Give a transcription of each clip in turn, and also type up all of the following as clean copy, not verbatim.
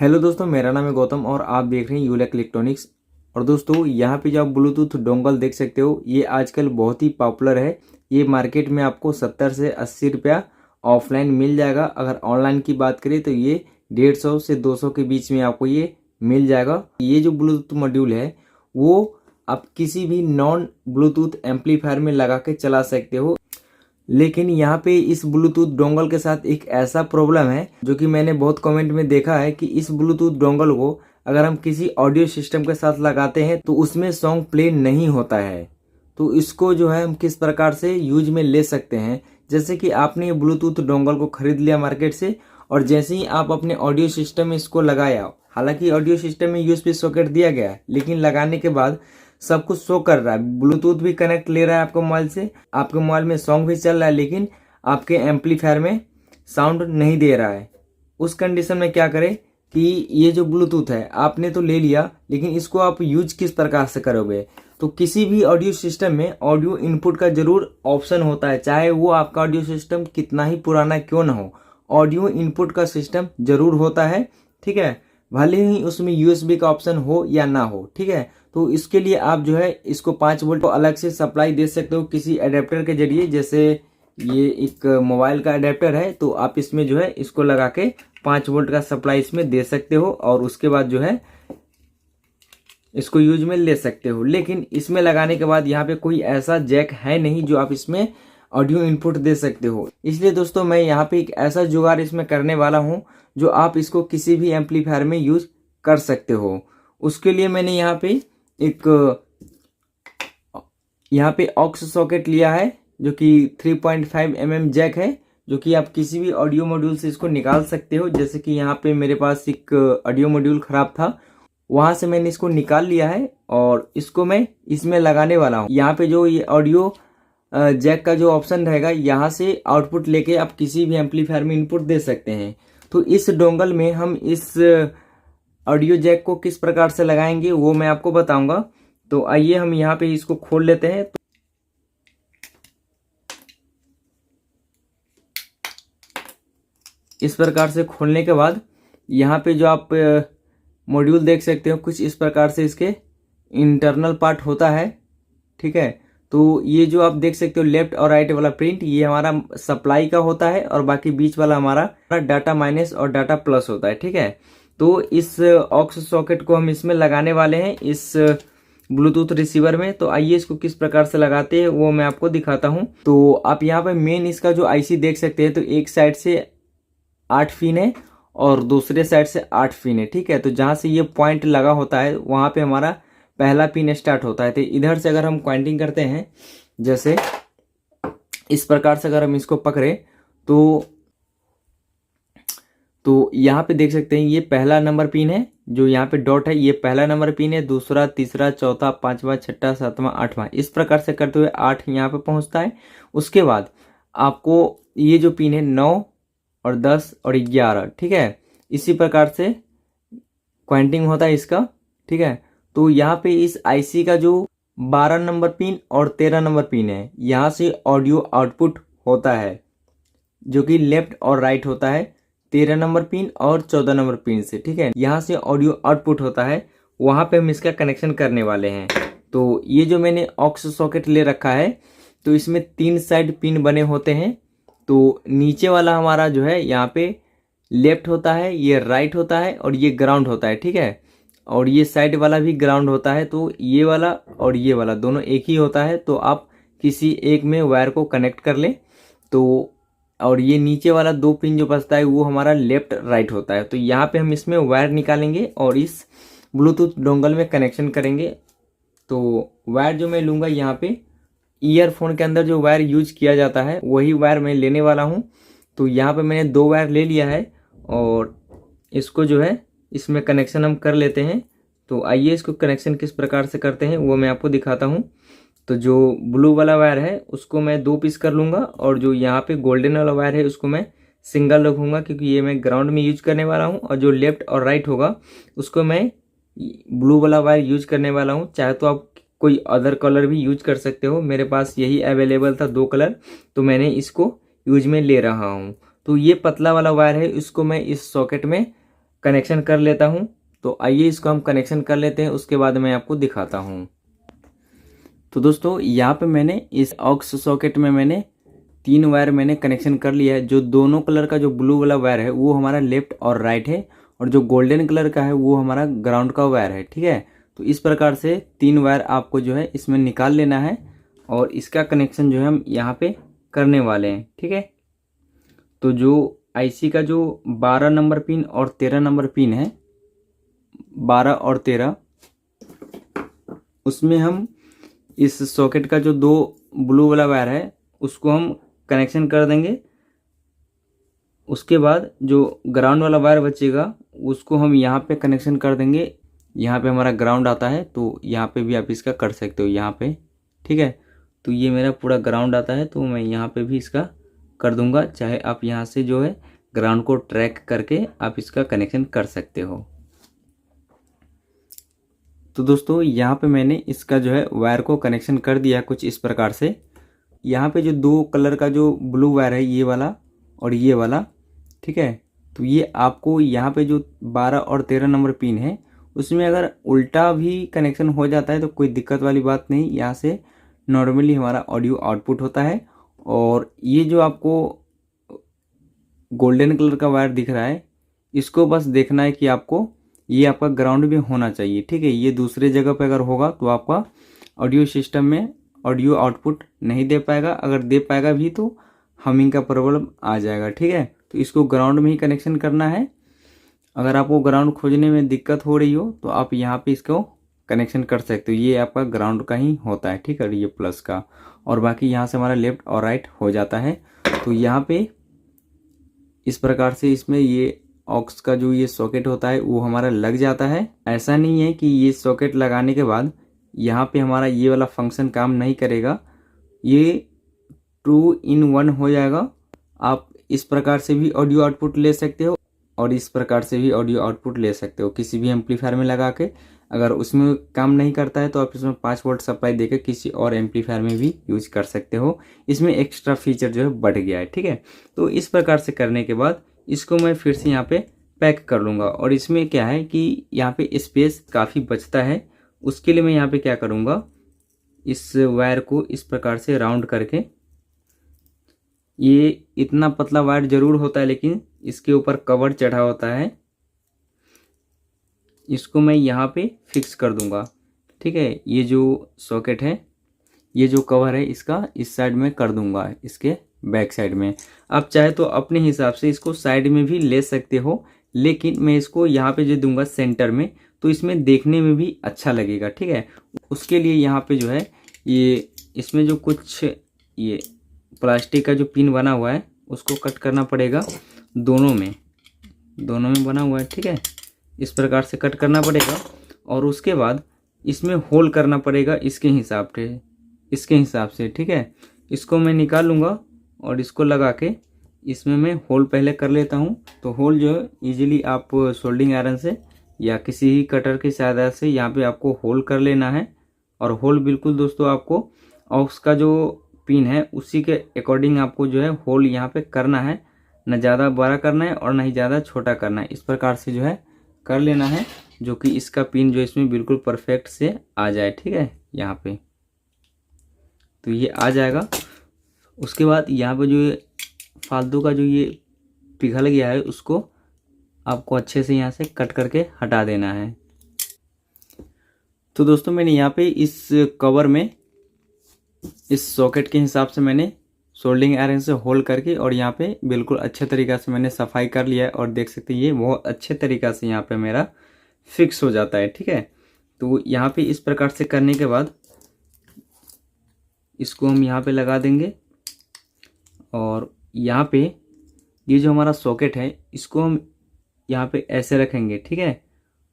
Hello दोस्तों, मेरा नाम है गौतम और आप देख रहे हैं यूलेक इलेक्ट्रॉनिक्स। और दोस्तों यहाँ पे जो आप ब्लूटूथ डोंगल देख सकते हो, ये आजकल बहुत ही पॉपुलर है। ये मार्केट में आपको 70 से 80 रुपया ऑफलाइन मिल जाएगा। अगर ऑनलाइन की बात करें तो ये 150 से 200 के बीच में आपको ये मिल जाएगा। ये जो ब्लूटूथ मॉड्यूल है वो आप किसी भी नॉन ब्लूटूथ एम्पलीफायर में लगा के चला सकते हो। लेकिन यहाँ पे इस ब्लूटूथ डोंगल के साथ एक ऐसा प्रॉब्लम है जो कि मैंने बहुत कमेंट में देखा है कि इस ब्लूटूथ डोंगल को अगर हम किसी ऑडियो सिस्टम के साथ लगाते हैं तो उसमें सॉन्ग प्ले नहीं होता है। तो इसको जो है हम किस प्रकार से यूज में ले सकते हैं, जैसे कि आपने ये ब्लूटूथ डोंगल को खरीद लिया मार्केट से और जैसे ही आप अपने ऑडियो सिस्टम में इसको लगाया, हालांकि ऑडियो सिस्टम में यूएसबी सॉकेट दिया गया है, लेकिन लगाने के बाद सब कुछ शो कर रहा है, ब्लूटूथ भी कनेक्ट ले रहा है आपको मोबाइल से, आपके मोबाइल में सॉन्ग भी चल रहा है, लेकिन आपके एम्पलीफायर में साउंड नहीं दे रहा है। उस कंडीशन में क्या करें कि ये जो ब्लूटूथ है आपने तो ले लिया, लेकिन इसको आप यूज किस प्रकार से करोगे। तो किसी भी ऑडियो सिस्टम में ऑडियो इनपुट का जरूर ऑप्शन होता है, चाहे वो आपका ऑडियो सिस्टम कितना ही पुराना क्यों ना हो, ऑडियो इनपुट का सिस्टम जरूर होता है। ठीक है, भले ही उसमें यूएसबी का ऑप्शन हो या ना हो। ठीक है, तो इसके लिए आप जो है इसको 5 वोल्ट को अलग से सप्लाई दे सकते हो किसी एडेप्टर के जरिए। जैसे ये एक मोबाइल का एडेप्टर है तो आप इसमें जो है इसको लगा के 5 वोल्ट का सप्लाई इसमें दे सकते हो और उसके बाद जो है इसको यूज में ले सकते हो। लेकिन इसमें लगाने के बाद यहाँ पे कोई ऐसा जैक है नहीं जो आप इसमें ऑडियो इनपुट दे सकते हो। इसलिए दोस्तों मैं यहाँ पे एक ऐसा जुगाड़ इसमें करने वाला हूँ जो आप इसको किसी भी एम्पलीफायर में यूज कर सकते हो। उसके लिए मैंने यहाँ पे ऑक्स सॉकेट लिया है जो कि 3.5 mm जैक है, जो कि आप किसी भी ऑडियो मॉड्यूल से इसको निकाल सकते हो। जैसे कि यहाँ पे मेरे पास एक ऑडियो मॉड्यूल खराब था, वहां से मैंने इसको निकाल लिया है और इसको मैं इसमें लगाने वाला हूँ। यहाँ पे जो ये ऑडियो जैक का जो ऑप्शन रहेगा, यहाँ से आउटपुट लेके आप किसी भी एम्पलीफायर में इनपुट दे सकते हैं। तो इस डोंगल में हम इस ऑडियो जैक को किस प्रकार से लगाएंगे वो मैं आपको बताऊंगा। तो आइए हम यहाँ पे इसको खोल लेते हैं। इस प्रकार से खोलने के बाद यहाँ पे जो आप मॉड्यूल देख सकते हो, कुछ इस प्रकार से इसके इंटरनल पार्ट होता है। ठीक है, तो ये जो आप देख सकते हो लेफ्ट और राइट वाला प्रिंट, ये हमारा सप्लाई का होता है और बाकी बीच वाला हमारा डाटा माइनस और डाटा प्लस होता है। ठीक है, तो इस ऑक्स सॉकेट को हम इसमें लगाने वाले हैं इस ब्लूटूथ रिसीवर में। तो आइए इसको किस प्रकार से लगाते हैं वो मैं आपको दिखाता हूं। तो आप यहाँ पे मेन इसका जो आईसी देख सकते हैं, तो एक साइड से 8 पिन है और दूसरे साइड से 8 पिन है। ठीक है, तो जहां से ये पॉइंट लगा होता है वहां पे हमारा पहला पिन स्टार्ट होता है। तो इधर से अगर हम पॉइंटिंग करते हैं, जैसे इस प्रकार से अगर हम इसको पकड़े तो यहाँ पे देख सकते हैं ये पहला नंबर पिन है, जो यहाँ पे डॉट है ये पहला नंबर पिन है, दूसरा, तीसरा, चौथा, पांचवा, छठा, सातवां, आठवां, इस प्रकार से करते हुए 8 यहाँ पे पहुंचता है। उसके बाद आपको ये जो पिन है 9 और 10 और 11, ठीक है, इसी प्रकार से क्वांटिंग होता है इसका। ठीक है, तो यहाँ पे इस आईसी का जो 12 नंबर पिन और 13 नंबर पिन है, यहाँ से ऑडियो आउटपुट होता है जो कि लेफ्ट और राइट होता है 13 नंबर पिन और 14 नंबर पिन से। ठीक है, यहाँ से ऑडियो आउटपुट होता है, वहां पे हम इसका कनेक्शन करने वाले हैं। तो ये जो मैंने ऑक्स सॉकेट ले रखा है, तो इसमें 3 साइड पिन बने होते हैं। तो नीचे वाला हमारा जो है यहाँ पे लेफ्ट होता है, ये राइट होता है और ये ग्राउंड होता है। ठीक है, और ये साइड वाला भी ग्राउंड होता है। तो ये वाला और ये वाला दोनों एक ही होता है, तो आप किसी एक में वायर को कनेक्ट कर लें। तो और ये नीचे वाला 2 पिन जो बचता है वो हमारा लेफ्ट राइट होता है। तो यहाँ पे हम इसमें वायर निकालेंगे और इस ब्लूटूथ डोंगल में कनेक्शन करेंगे। तो वायर जो मैं लूँगा, यहाँ पे ईयरफोन के अंदर जो वायर यूज किया जाता है वही वायर मैं लेने वाला हूँ। तो यहाँ पे मैंने 2 वायर ले लिया है और इसको जो है इसमें कनेक्शन हम कर लेते हैं। तो आइए इसको कनेक्शन किस प्रकार से करते हैं वो मैं आपको दिखाता हूँ। तो जो ब्लू वाला वायर है उसको मैं 2 पीस कर लूँगा और जो यहाँ पे गोल्डन वाला वायर है उसको मैं सिंगल रखूँगा, क्योंकि ये मैं ग्राउंड में यूज करने वाला हूँ। और जो लेफ्ट और राइट होगा उसको मैं ब्लू वाला वायर यूज करने वाला हूँ। चाहे तो आप कोई अदर कलर भी यूज कर सकते हो, मेरे पास यही अवेलेबल था 2 कलर, तो मैंने इसको यूज में ले रहा हूँ। तो ये पतला वाला वायर है, इसको मैं इस सॉकेट में कनेक्शन कर लेता हूँ। तो आइए इसको हम कनेक्शन कर लेते हैं, उसके बाद मैं आपको दिखाता हूँ। तो दोस्तों यहाँ पे मैंने इस ऑक्स सॉकेट में मैंने 3 वायर मैंने कनेक्शन कर लिया है। जो दोनों कलर का जो ब्लू वाला वायर है वो हमारा लेफ्ट और राइट है, और जो गोल्डन कलर का है वो हमारा ग्राउंड का वायर है। ठीक है, तो इस प्रकार से 3 वायर आपको जो है इसमें निकाल लेना है, और इसका कनेक्शन जो है हम यहाँ पे करने वाले हैं। ठीक है, तो जो आईसी का जो 12 नंबर पिन और 13 नंबर पिन है, 12 और 13, उसमें हम इस सॉकेट का जो 2 ब्लू वाला वायर है उसको हम कनेक्शन कर देंगे। उसके बाद जो ग्राउंड वाला वायर बचेगा उसको हम यहाँ पे कनेक्शन कर देंगे। यहाँ पे हमारा ग्राउंड आता है, तो यहाँ पे भी आप इसका कर सकते हो यहाँ पे। ठीक है, तो ये मेरा पूरा ग्राउंड आता है, तो मैं यहाँ पे भी इसका कर दूंगा। चाहे आप यहाँ से जो है ग्राउंड को ट्रैक करके आप इसका कनेक्शन कर सकते हो। तो दोस्तों यहाँ पे मैंने इसका जो है वायर को कनेक्शन कर दिया कुछ इस प्रकार से। यहाँ पे जो 2 कलर का जो ब्लू वायर है, ये वाला और ये वाला, ठीक है, तो ये आपको यहाँ पे जो 12 और 13 नंबर पिन है उसमें अगर उल्टा भी कनेक्शन हो जाता है तो कोई दिक्कत वाली बात नहीं। यहाँ से नॉर्मली हमारा ऑडियो आउटपुट होता है। और ये जो आपको गोल्डन कलर का वायर दिख रहा है, इसको बस देखना है कि आपको ये आपका ग्राउंड भी होना चाहिए। ठीक है, ये दूसरे जगह पे अगर होगा तो आपका ऑडियो सिस्टम में ऑडियो आउटपुट नहीं दे पाएगा। अगर दे पाएगा भी तो हमिंग का प्रॉब्लम आ जाएगा। ठीक है, तो इसको ग्राउंड में ही कनेक्शन करना है। अगर आपको ग्राउंड खोजने में दिक्कत हो रही हो तो आप यहाँ पे इसको कनेक्शन कर सकते हो। ये आपका ग्राउंड का ही होता है। ठीक है, ये प्लस का, और बाकी यहाँ से हमारा लेफ्ट और राइट हो जाता है। तो यहाँ पे इस प्रकार से इसमें ये ऑक्स का जो ये सॉकेट होता है वो हमारा लग जाता है। ऐसा नहीं है कि ये सॉकेट लगाने के बाद यहाँ पे हमारा ये वाला फंक्शन काम नहीं करेगा, ये 2 in 1 हो जाएगा। आप इस प्रकार से भी ऑडियो आउटपुट ले सकते हो और इस प्रकार से भी ऑडियो आउटपुट ले सकते हो किसी भी एम्पलीफायर में लगा के। अगर उसमें काम नहीं करता है तो आप इसमें 5 वोल्ट सप्लाई देकर किसी और एम्पलीफायर में भी यूज कर सकते हो। इसमें एक्स्ट्रा फीचर जो है बढ़ गया है। ठीक है, तो इस प्रकार से करने के बाद इसको मैं फिर से यहाँ पे पैक कर लूँगा। और इसमें क्या है कि यहाँ पे स्पेस काफ़ी बचता है, उसके लिए मैं यहाँ पे क्या करूँगा, इस वायर को इस प्रकार से राउंड करके, ये इतना पतला वायर जरूर होता है लेकिन इसके ऊपर कवर चढ़ा होता है, इसको मैं यहाँ पे फिक्स कर दूंगा। ठीक है, ये जो सॉकेट है, ये जो कवर है इसका इस साइड में कर दूंगा, इसके बैक साइड में। आप चाहे तो अपने हिसाब से इसको साइड में भी ले सकते हो, लेकिन मैं इसको यहाँ पे जो दूंगा सेंटर में, तो इसमें देखने में भी अच्छा लगेगा। ठीक है, उसके लिए यहाँ पे जो है ये इसमें जो कुछ ये प्लास्टिक का जो पिन बना हुआ है उसको कट करना पड़ेगा। दोनों में बना हुआ है। ठीक है, इस प्रकार से कट करना पड़ेगा, और उसके बाद इसमें होल करना पड़ेगा इसके हिसाब से। ठीक है, इसको मैं निकाल लूँगा और इसको लगा के इसमें मैं होल पहले कर लेता हूँ। तो होल जो है ईजिली आप सोल्डिंग आयरन से या किसी ही कटर की सहायता से यहाँ पे आपको होल कर लेना है। और होल बिल्कुल दोस्तों आपको ऑक्स का जो पिन है उसी के अकॉर्डिंग आपको जो है होल यहाँ पे करना है, न ज़्यादा बड़ा करना है और न ही ज़्यादा छोटा करना है। इस प्रकार से जो है कर लेना है, जो कि इसका पिन जो इसमें बिल्कुल परफेक्ट से आ जाए। ठीक है, यहाँ पे तो ये आ जाएगा। उसके बाद यहाँ पे जो फालतू का जो ये पिघल गया है उसको आपको अच्छे से यहाँ से कट करके हटा देना है। तो दोस्तों मैंने यहाँ पे इस कवर में इस सॉकेट के हिसाब से मैंने सोल्डिंग आयरन से होल करके और यहाँ पे बिल्कुल अच्छे तरीक़ा से मैंने सफाई कर लिया है, और देख सकते हैं ये बहुत अच्छे तरीक़ा से यहाँ पे मेरा फिक्स हो जाता है। ठीक है, तो यहाँ पे इस प्रकार से करने के बाद इसको हम यहाँ पे लगा देंगे, और यहाँ पे ये जो हमारा सॉकेट है इसको हम यहाँ पे ऐसे रखेंगे। ठीक है,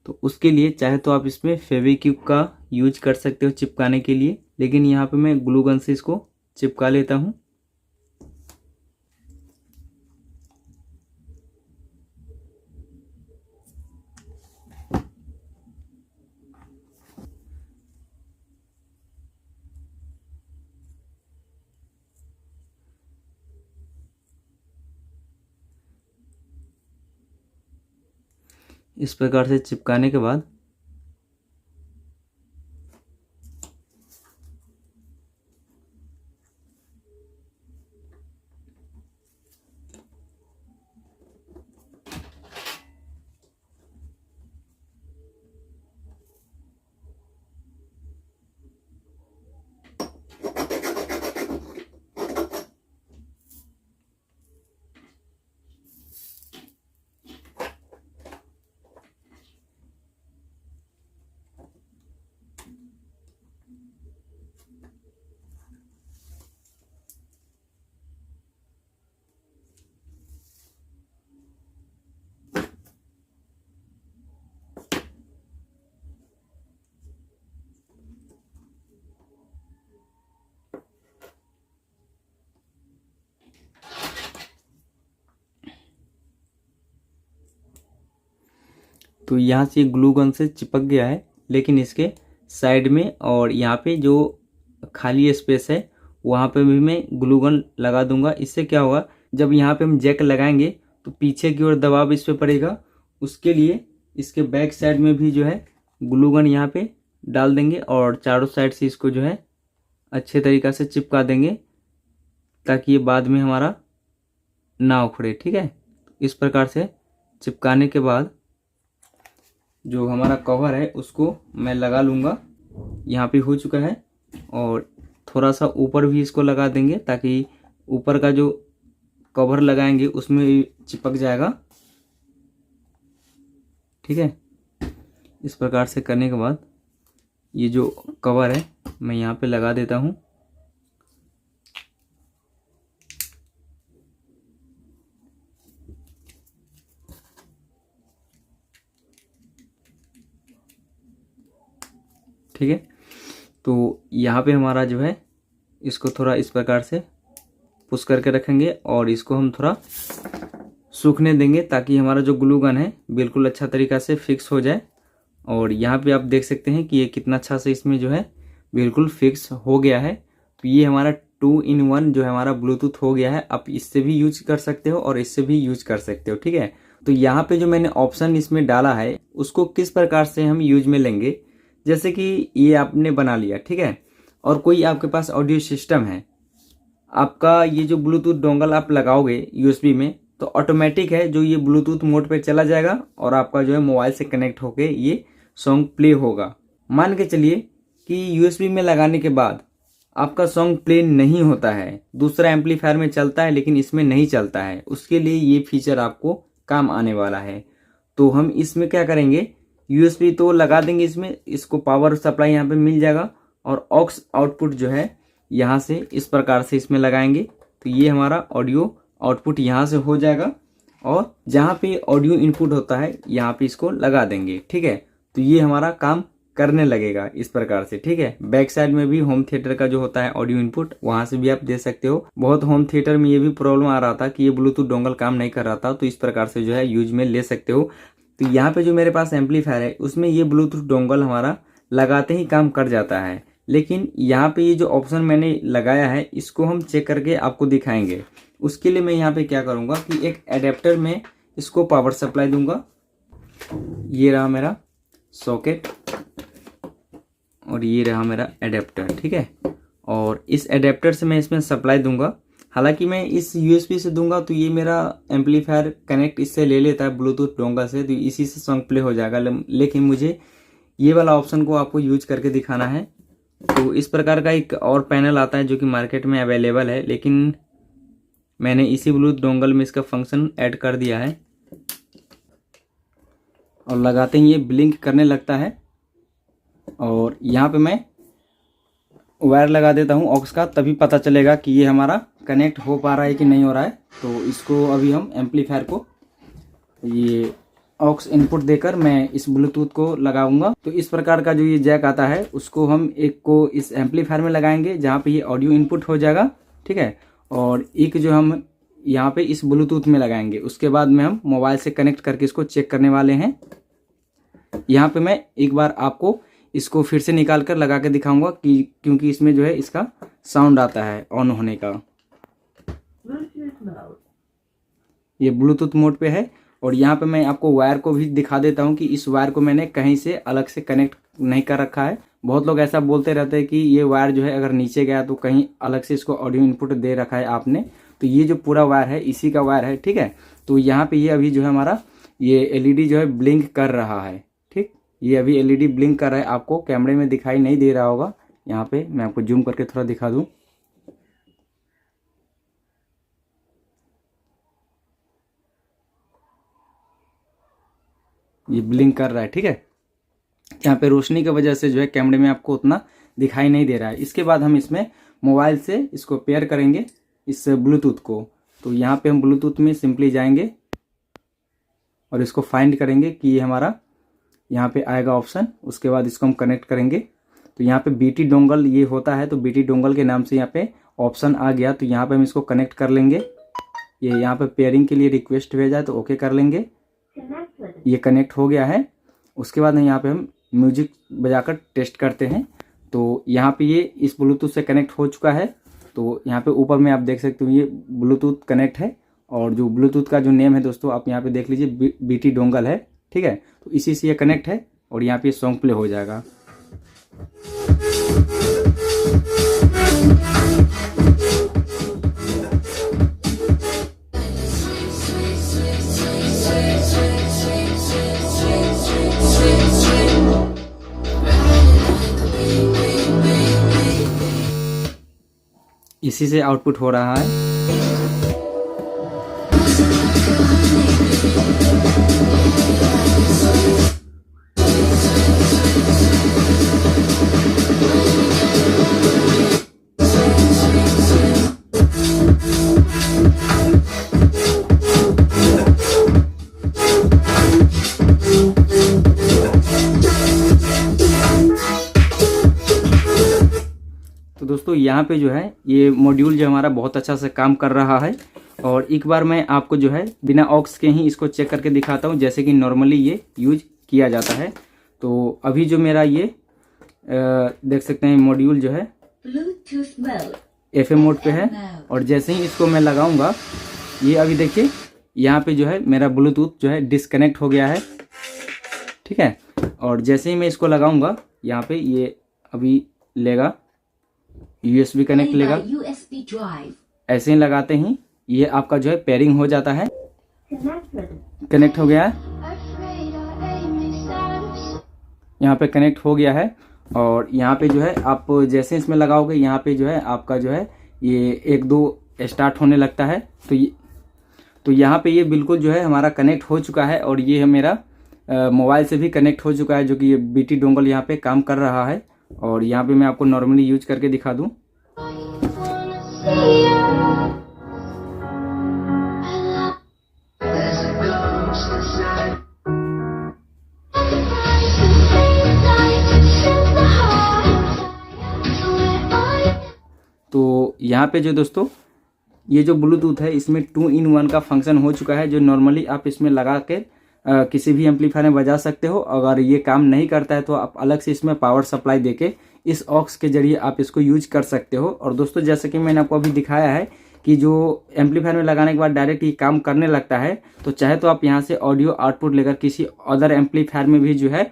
तो उसके लिए चाहे तो आप इसमें फेविक्विक का यूज कर सकते हो चिपकाने के लिए, लेकिन यहाँ पे मैं ग्लू गन से इसको चिपका लेता हूँ। इस प्रकार से चिपकाने के बाद तो यहाँ से ग्लू गन से चिपक गया है, लेकिन इसके साइड में और यहाँ पे जो खाली स्पेस है वहाँ पे भी मैं ग्लू गन लगा दूंगा। इससे क्या होगा, जब यहाँ पे हम जैक लगाएंगे तो पीछे की ओर दबाव इस पे पड़ेगा। उसके लिए इसके बैक साइड में भी जो है ग्लू गन यहाँ पे डाल देंगे और चारों साइड से इसको जो है अच्छे तरीक़ा से चिपका देंगे ताकि ये बाद में हमारा ना उखड़े। ठीक है, इस प्रकार से चिपकाने के बाद जो हमारा कवर है उसको मैं लगा लूँगा। यहाँ पे हो चुका है और थोड़ा सा ऊपर भी इसको लगा देंगे ताकि ऊपर का जो कवर लगाएंगे उसमें चिपक जाएगा। ठीक है, इस प्रकार से करने के बाद ये जो कवर है मैं यहाँ पे लगा देता हूँ। ठीक है, तो यहाँ पे हमारा जो है इसको थोड़ा इस प्रकार से पुश करके रखेंगे और इसको हम थोड़ा सूखने देंगे ताकि हमारा जो ग्लू गन है बिल्कुल अच्छा तरीक़ा से फिक्स हो जाए। और यहाँ पे आप देख सकते हैं कि ये कितना अच्छा से इसमें जो है बिल्कुल फिक्स हो गया है। तो ये हमारा 2-in-1 जो है हमारा ब्लूटूथ हो गया है। आप इससे भी यूज कर सकते हो और इससे भी यूज कर सकते हो। ठीक है, तो यहाँ पे जो मैंने ऑप्शन इसमें डाला है उसको किस प्रकार से हम यूज में लेंगे, जैसे कि ये आपने बना लिया। ठीक है, और कोई आपके पास ऑडियो सिस्टम है, आपका ये जो ब्लूटूथ डोंगल आप लगाओगे यूएसबी में तो ऑटोमेटिक है जो ये ब्लूटूथ मोड पे चला जाएगा और आपका जो है मोबाइल से कनेक्ट होके ये सॉन्ग प्ले होगा। मान के चलिए कि यूएसबी में लगाने के बाद आपका सॉन्ग प्ले नहीं होता है, दूसरा एम्पलीफायर में चलता है लेकिन इसमें नहीं चलता है, उसके लिए ये फीचर आपको काम आने वाला है। तो हम इसमें क्या करेंगे, यूएसबी तो लगा देंगे इसमें, इसको पावर सप्लाई यहाँ पे मिल जाएगा और ऑक्स आउटपुट जो है यहाँ से इस प्रकार से इसमें लगाएंगे तो ये हमारा ऑडियो आउटपुट यहाँ से हो जाएगा और जहाँ पे ऑडियो इनपुट होता है यहाँ पे इसको लगा देंगे। ठीक है, तो ये हमारा काम करने लगेगा इस प्रकार से। ठीक है, बैक साइड में भी होम थिएटर का जो होता है ऑडियो इनपुट वहां से भी आप दे सकते हो। बहुत होम थिएटर में ये भी प्रॉब्लम आ रहा था कि ये ब्लूटूथ डोंगल काम नहीं कर रहा था, तो इस प्रकार से जो है यूज में ले सकते हो। तो यहाँ पे जो मेरे पास एम्पलीफायर है उसमें ये ब्लूटूथ डोंगल हमारा लगाते ही काम कर जाता है, लेकिन यहाँ पे ये जो ऑप्शन मैंने लगाया है इसको हम चेक करके आपको दिखाएंगे। उसके लिए मैं यहाँ पे क्या करूँगा कि एक एडेप्टर में इसको पावर सप्लाई दूंगा। ये रहा मेरा सॉकेट और ये रहा मेरा एडेप्टर। ठीक है, और इस एडेप्टर से मैं इसमें सप्लाई दूंगा। हालांकि मैं इस यूएसबी से दूंगा तो ये मेरा एम्पलीफायर कनेक्ट इससे ले लेता है ब्लूटूथ डोंगा से, तो इसी से सॉन्ग प्ले हो जाएगा। लेकिन मुझे ये वाला ऑप्शन को आपको यूज करके दिखाना है। तो इस प्रकार का एक और पैनल आता है जो कि मार्केट में अवेलेबल है, लेकिन मैंने इसी ब्लूटूथ डोंगल में इसका फंक्शन ऐड कर दिया है और लगाते ही ये ब्लिंक करने लगता है। और यहाँ पे मैं वायर लगा देता हूँ ऑक्स का, तभी पता चलेगा कि ये हमारा कनेक्ट हो पा रहा है कि नहीं हो रहा है। तो इसको अभी हम एम्पलीफायर को ये ऑक्स इनपुट देकर मैं इस ब्लूटूथ को लगाऊंगा। तो इस प्रकार का जो ये जैक आता है उसको हम एक को इस एम्पलीफायर में लगाएंगे जहाँ पे ये ऑडियो इनपुट हो जाएगा। ठीक है, और एक जो हम यहाँ पे इस ब्लूटूथ में लगाएंगे, उसके बाद में हम मोबाइल से कनेक्ट करके इसको चेक करने वाले हैं। यहाँ पे मैं एक बार आपको इसको फिर से निकाल कर लगा के दिखाऊंगा कि क्योंकि इसमें जो है इसका साउंड आता है ऑन होने का। ये ब्लूटूथ मोड पे है और यहाँ पे मैं आपको वायर को भी दिखा देता हूँ कि इस वायर को मैंने कहीं से अलग से कनेक्ट नहीं कर रखा है। बहुत लोग ऐसा बोलते रहते हैं कि ये वायर जो है अगर नीचे गया तो कहीं अलग से इसको ऑडियो इनपुट दे रखा है आपने। तो ये जो पूरा वायर है इसी का वायर है, ठीक है। तो यहाँ पे ये अभी जो है हमारा ये एलईडी जो है ब्लिंक कर रहा है, ठीक। ये अभी एलईडी ब्लिंक कर रहा है, आपको कैमरे में दिखाई नहीं दे रहा होगा। यहाँ पे मैं आपको जूम करके थोड़ा दिखा दूँ। ये ब्लिंक कर रहा है, ठीक है। यहाँ पे रोशनी की वजह से जो है कैमरे में आपको उतना दिखाई नहीं दे रहा है। इसके बाद हम इसमें मोबाइल से इसको पेयर करेंगे इस ब्लूटूथ को। तो यहाँ पे हम ब्लूटूथ में सिंपली जाएंगे और इसको फाइंड करेंगे कि ये हमारा यहाँ पे आएगा ऑप्शन। उसके बाद इसको हम कनेक्ट करेंगे। तो यहाँ पे बीटी डोंगल ये होता है, तो बीटी डोंगल के नाम से यहाँ पे ऑप्शन आ गया। तो यहाँ पे हम इसको कनेक्ट कर लेंगे। ये यहाँ पे पेयरिंग के लिए रिक्वेस्ट भेजा है तो ओके कर लेंगे। ये कनेक्ट हो गया है। उसके बाद यहाँ पे हम म्यूजिक बजाकर टेस्ट करते हैं। तो यहाँ पे ये इस ब्लूटूथ से कनेक्ट हो चुका है। तो यहाँ पे ऊपर में आप देख सकते हो ये ब्लूटूथ कनेक्ट है। और जो ब्लूटूथ का जो नेम है दोस्तों आप यहाँ पे देख लीजिए, बीटी डोंगल है, ठीक है। तो इसी से ये कनेक्ट है और यहाँ पे सॉन्ग प्ले हो जाएगा। इसी से आउटपुट हो रहा है। तो दोस्तों यहाँ पे जो है ये मॉड्यूल जो हमारा बहुत अच्छा से काम कर रहा है। और एक बार मैं आपको जो है बिना ऑक्स के ही इसको चेक करके दिखाता हूँ, जैसे कि नॉर्मली ये यूज किया जाता है। तो अभी जो मेरा ये देख सकते हैं मॉड्यूल जो है FM मोड पे है। और जैसे ही इसको मैं लगाऊंगा ये अभी देखिए यहाँ पे जो है मेरा ब्लूटूथ जो है डिस्कनेक्ट हो गया है, ठीक है। और जैसे ही मैं इसको लगाऊंगा यहाँ पे ये अभी लेगा USB कनेक्ट लेगा। ऐसे ही लगाते ही ये आपका जो है पेयरिंग हो जाता है। कनेक्ट हो गया है, यहाँ पे कनेक्ट हो गया है। और यहाँ पे जो है आप जैसे इसमें लगाओगे यहाँ पे जो है आपका जो है ये 1-2 स्टार्ट होने लगता है। तो यहाँ पे ये बिल्कुल जो है हमारा कनेक्ट हो चुका है। और ये है मेरा मोबाइल से भी कनेक्ट हो चुका है, जो कि ये बीटी डोंगल यहाँ पे काम कर रहा है। और यहाँ पे मैं आपको नॉर्मली यूज करके दिखा दूं। तो यहाँ पे जो दोस्तों ये जो ब्लूटूथ है इसमें 2-in-1 का फंक्शन हो चुका है, जो नॉर्मली आप इसमें लगा के किसी भी एम्पलीफायर में बजा सकते हो। अगर ये काम नहीं करता है तो आप अलग से इसमें पावर सप्लाई देके इस ऑक्स के जरिए आप इसको यूज कर सकते हो। और दोस्तों जैसे कि मैंने आपको अभी दिखाया है कि जो एम्पलीफायर में लगाने के बाद डायरेक्ट ये काम करने लगता है, तो चाहे तो आप यहाँ से ऑडियो आउटपुट लेकर किसी अदर एम्पलीफायर में भी जो है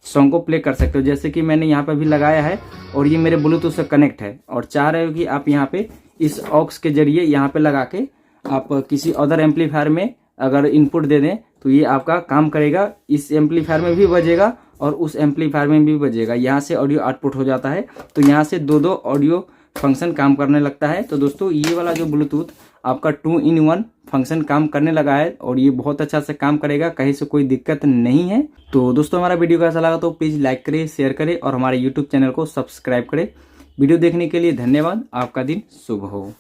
सॉन्ग को प्ले कर सकते हो। जैसे कि मैंने यहाँ पर भी लगाया है और ये मेरे ब्लूटूथ से कनेक्ट है। और चाह रहे हो कि आप यहाँ पे इस ऑक्स के जरिए यहाँ पे लगा के आप किसी अदर एम्पलीफायर में अगर इनपुट दे दें तो ये आपका काम करेगा। इस एम्पलीफायर में भी बजेगा और उस एम्पलीफायर में भी बजेगा। यहाँ से ऑडियो आउटपुट हो जाता है, तो यहाँ से 2 ऑडियो फंक्शन काम करने लगता है। तो दोस्तों ये वाला जो ब्लूटूथ आपका 2-in-1 फंक्शन काम करने लगा है और ये बहुत अच्छा से काम करेगा, कहीं से कोई दिक्कत नहीं है। तो दोस्तों हमारा वीडियो कैसा लगा तो प्लीज़ लाइक करें, शेयर करें और हमारे यूट्यूब चैनल को सब्सक्राइब करें। वीडियो देखने के लिए धन्यवाद। आपका दिन शुभ हो।